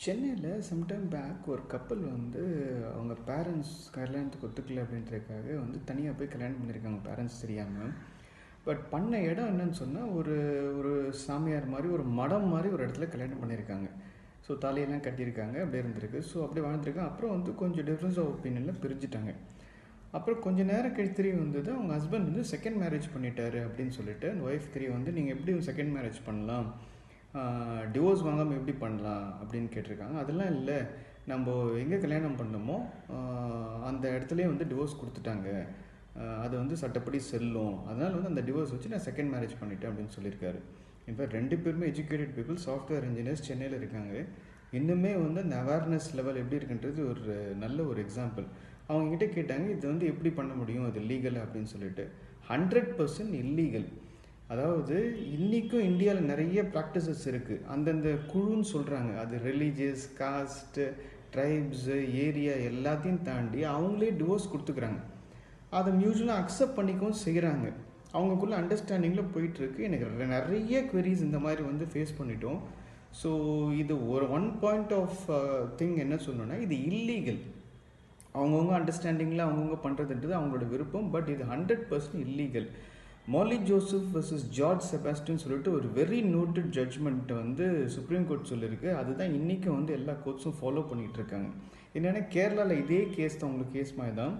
சென்னையில் sometime back ஒரு கப்பல் வந்து அவங்க பேரண்ட்ஸ் கல்யாணத்துக்கு ஒத்துக்கல அப்படின்றதுக்காக வந்து தனியாக போய் கல்யாணம் பண்ணியிருக்காங்க பேரண்ட்ஸ் தெரியாமல். பட் பண்ண இடம் என்னன்னு சொன்னால் ஒரு ஒரு சாமியார் மாதிரி ஒரு மடம் மாதிரி ஒரு இடத்துல கல்யாணம் பண்ணியிருக்காங்க. ஸோ தலையெல்லாம் கட்டியிருக்காங்க, அப்படியே இருந்திருக்கு. ஸோ அப்படி வாழ்ந்துருக்காங்க. அப்புறம் வந்து கொஞ்சம் டிஃப்ரென்ஸ் ஆஃப் ஒப்பீனியனில் பிரிஞ்சுட்டாங்க. அப்புறம் கொஞ்சம் நேரம் கழித்து தெரிய வந்தது அவங்க ஹஸ்பண்ட் வந்து செகண்ட் மேரேஜ் பண்ணிட்டாரு அப்படின்னு சொல்லிட்டு அந்த ஒய்ஃப் தெரிய வந்து நீங்கள் எப்படி செகண்ட் மேரேஜ் பண்ணலாம், டிவோர்ஸ் வாங்காமல் எப்படி பண்ணலாம் அப்படின்னு கேட்டிருக்காங்க. அதெல்லாம் இல்லை, நம்ம எங்கே கல்யாணம் பண்ணமோ அந்த இடத்துலையே வந்து டிவோர்ஸ் கொடுத்துட்டாங்க, அது வந்து சட்டப்படி செல்லும், அதனால் வந்து அந்த டிவோர்ஸ் வச்சு நான் செகண்ட் மேரேஜ் பண்ணிட்டேன் அப்படின்னு சொல்லியிருக்காரு. இன்ஃபேக்ட் 2 பேருமே எஜுகேட்டட் பீப்புள், சாஃப்ட்வேர் இன்ஜினியர்ஸ், சென்னையில் இருக்காங்க. இன்னுமே வந்து அந்த அவேர்னஸ் லெவல் எப்படி இருக்குன்றது ஒரு நல்ல ஒரு எக்ஸாம்பிள். அவங்ககிட்ட கேட்டாங்க இது வந்து எப்படி பண்ண முடியும், அது லீகல் அப்படின்னு சொல்லிட்டு. 100% இல்லீகல். அதாவது இன்றைக்கும் இந்தியாவில் நிறைய ப்ராக்டிசஸ் இருக்குது. அந்தந்த குழுன்னு சொல்கிறாங்க, அது ரிலீஜியஸ், காஸ்ட்டு, ட்ரைப்ஸு, ஏரியா எல்லாத்தையும் தாண்டி அவங்களே டிவோர்ஸ் கொடுத்துக்கிறாங்க. அதை மியூச்சுவலாக அக்செப்ட் பண்ணிக்கவும் செய்கிறாங்க. அவங்களுக்குள்ள அண்டர்ஸ்டாண்டிங்கில் போயிட்டுருக்கு. எனக்கு நிறைய queries இந்த மாதிரி வந்து ஃபேஸ் பண்ணிட்டோம். ஸோ இது ஒரு ஒன் பாயிண்ட் ஆஃப் திங் என்ன சொல்லணும்னா, இது இல்லீகல். அவங்கவுங்க அண்டர்ஸ்டாண்டிங்கில் அவங்கவுங்க பண்ணுறதுன்றது அவங்களோட விருப்பம். பட் இது 100% இல்லீகல். மார்லி ஜோசப் vs ஜார்ஜ் செபாஸ்டின் சொல்லிட்டு ஒரு வெரி நோட்டட் ஜட்ஜ்மெண்ட் வந்து சுப்ரீம் கோர்ட் சொல்லியிருக்கு. அதுதான் இன்றைக்கும் வந்து எல்லா கோர்ட்ஸும் ஃபாலோ பண்ணிகிட்டு இருக்காங்க. என்னென்னா கேரளாவில் இதே கேஸ் தான், உங்களுக்கு கேஸ் மாதிரி தான்.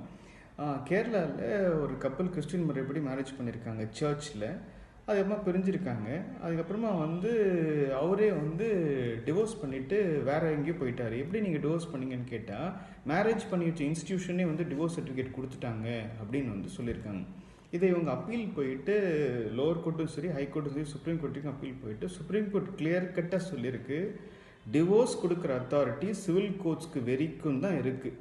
கேரளாவில் ஒரு கப்பல் கிறிஸ்டின் முறைப்படி மேரேஜ் பண்ணியிருக்காங்க சர்ச்சில். அதுக்கப்புறமா பிரிஞ்சிருக்காங்க. அதுக்கப்புறமா வந்து அவரே வந்து டிவோர்ஸ் பண்ணிவிட்டு வேறு எங்கேயோ போயிட்டார். எப்படி நீங்கள் டிவோர்ஸ் பண்ணீங்கன்னு கேட்டால், மேரேஜ் பண்ணி வச்ச இன்ஸ்டியூஷனே வந்து டிவோர்ஸ் சர்டிஃபிகேட் கொடுத்துட்டாங்க அப்படின்னு வந்து சொல்லியிருக்காங்க. இதை இவங்க அப்பீல் போயிட்டு லோவர் கோர்ட்டும் சரி, ஹை கோர்ட்டும் சரி, சுப்ரீம் கோர்ட்டுக்கும் அப்பீல் போயிட்டு சுப்ரீம் கோர்ட் கிளியர் கட்டாக சொல்லியிருக்கு, டிவோர்ஸ் கொடுக்குற அத்தாரிட்டி சிவில் கோர்ட்ஸ்க்கு வரைக்கும் தான் இருக்குது.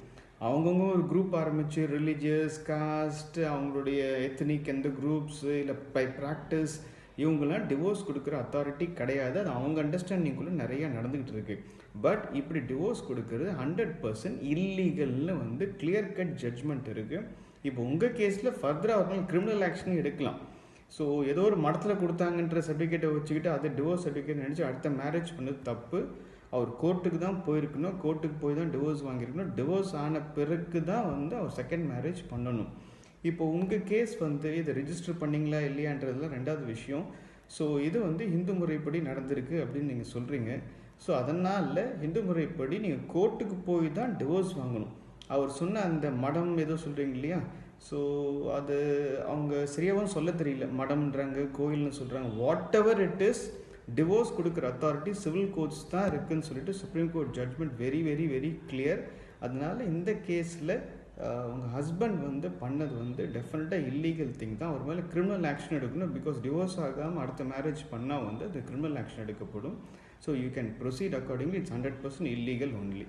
அவங்கவுங்க ஒரு குரூப் ஆரம்பித்து ரிலீஜியஸ், காஸ்ட், அவங்களுடைய எத்தனிக் எந்த குரூப்ஸு இல்லை பை ப்ராக்டிஸ், இவங்கெல்லாம் டிவோர்ஸ் கொடுக்குற அத்தாரிட்டி கிடையாது. அது அவங்க அண்டர்ஸ்டாண்டிங்குள்ளே நிறையா நடந்துக்கிட்டு இருக்குது. பட் இப்படி டிவோர்ஸ் கொடுக்குறது 100% இல்லீகல்னு வந்து கிளியர் கட் ஜட்ஜ்மெண்ட் இருக்குது. இப்போ உங்கள் கேஸில் ஃபர்தராக ஒரு கிரிமினல் ஆக்ஷனும் எடுக்கலாம். ஸோ ஏதோ ஒரு மடத்தில் கொடுத்தாங்கன்ற சர்டிஃபிகேட்டை வச்சுக்கிட்டு அதை டிவோர்ஸ் சர்டிஃபிகேட் நினச்சி அடுத்த மேரேஜ் பண்ணது தப்பு. அவர் கோர்ட்டுக்கு தான் போயிருக்கணும், கோர்ட்டுக்கு போய் தான் டிவோர்ஸ் வாங்கியிருக்கணும். டிவோர்ஸ் ஆன பிறகு தான் வந்து அவர் செகண்ட் மேரேஜ் பண்ணணும். இப்போ உங்கள் கேஸ் வந்து இதை ரிஜிஸ்டர் பண்ணிங்களா இல்லையான்றதுலாம் ரெண்டாவது விஷயம். ஸோ இது வந்து இந்து முறைப்படி நடந்திருக்கு அப்படின்னு நீங்கள் சொல்கிறீங்க. ஸோ அதனால் இந்து முறைப்படி நீங்கள் கோர்ட்டுக்கு போய் தான் டிவோர்ஸ் வாங்கணும். அவர் சொன்ன அந்த மடம் ஏதோ சொல்கிறீங்க இல்லையா, ஸோ அது அவங்க சரியாகவும் சொல்ல தெரியல, மடம்ன்றாங்க, கோயில்னு சொல்கிறாங்க. Whatever it is, divorce கொடுக்குற அத்தாரிட்டி சிவில் கோர்ட்ஸ் தான் இருக்குதுன்னு சொல்லிட்டு supreme court judgement very very very clear. அதனால் இந்த கேஸில் உங்கள் ஹஸ்பண்ட் வந்து பண்ணது வந்து டெஃபினட்டாக இல்லீகல் திங் தான். அவர் மேலே கிரிமினல் ஆக்ஷன் எடுக்கணும். பிகாஸ் டிவோர்ஸ் ஆகாமல் அடுத்த மேரேஜ் பண்ணால் வந்து அது கிரிமினல் ஆக்ஷன் எடுக்கப்படும். So you can proceed accordingly. It's 100% illegal only.